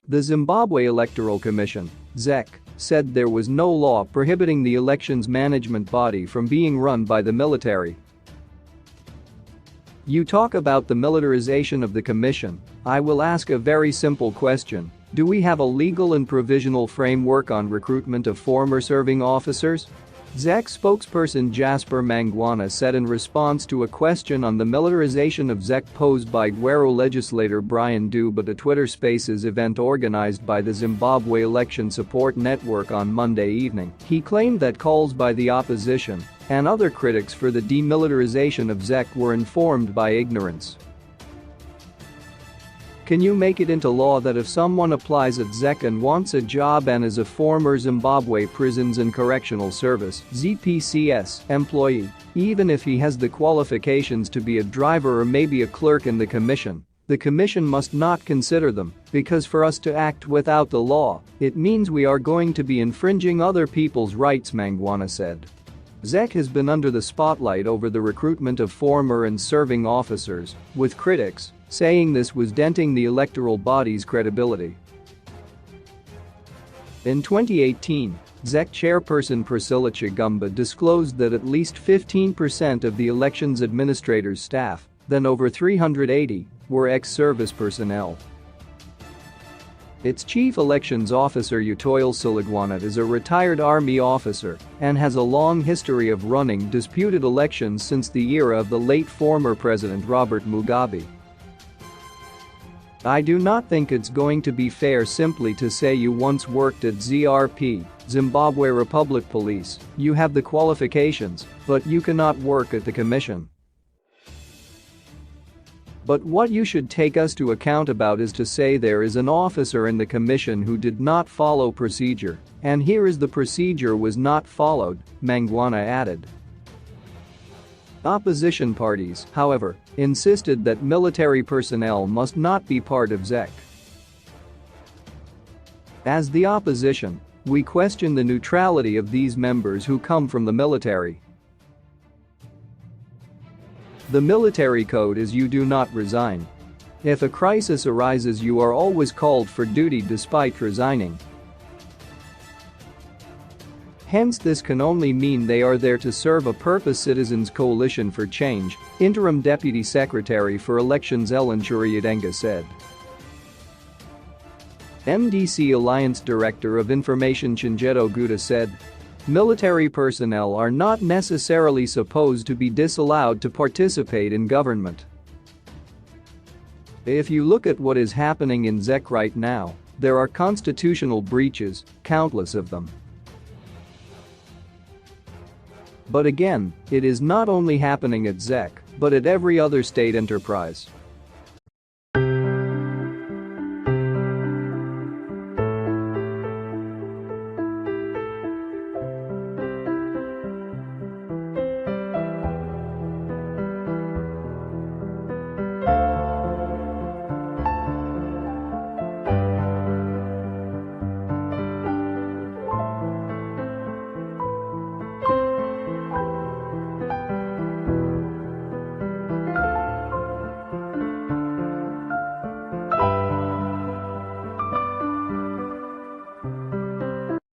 The Zimbabwe Electoral Commission (ZEC) said there was no law prohibiting the elections management body from being run by the military. You talk about the militarization of the commission. I will ask a very simple question. Do we have a legal and provisional framework on recruitment of former serving officers? ZEC spokesperson Jasper Mangwana said in response to a question on the militarization of ZEC posed by Gwero legislator Brian Dube at a Twitter Spaces event organized by the Zimbabwe Election Support Network on Monday evening. He claimed that calls by the opposition and other critics for the demilitarization of ZEC were informed by ignorance. Can you make it into law that if someone applies at ZEC and wants a job and is a former Zimbabwe Prisons and Correctional Service (ZPCS) employee, even if he has the qualifications to be a driver or maybe a clerk in the commission must not consider them, because for us to act without the law, it means we are going to be infringing other people's rights, Mangwana said. ZEC has been under the spotlight over the recruitment of former and serving officers, with critics saying this was denting the electoral body's credibility. In 2018, ZEC chairperson Priscilla Chigumba disclosed that at least 15% of the elections administrator's staff, then over 380, were ex-service personnel. Its chief elections officer Utoyle Silagwana is a retired army officer and has a long history of running disputed elections since the era of the late former President Robert Mugabe. I do not think it's going to be fair simply to say you once worked at ZRP, Zimbabwe Republic Police, you have the qualifications, but you cannot work at the commission. But what you should take us to account about is to say there is an officer in the commission who did not follow procedure, and here is the procedure was not followed, Mangwana added. Opposition parties, however, insisted that military personnel must not be part of ZEC. As the opposition, we question the neutrality of these members who come from the military. The military code is you do not resign. If a crisis arises, you are always called for duty despite resigning. Hence this can only mean they are there to serve a purpose. Citizens Coalition for Change, Interim Deputy Secretary for Elections Ellen Churiadenga said. MDC Alliance Director of Information Chinjeto Guda said, military personnel are not necessarily supposed to be disallowed to participate in government. If you look at what is happening in ZEC right now, there are constitutional breaches, countless of them. But again, it is not only happening at ZEC, but at every other state enterprise.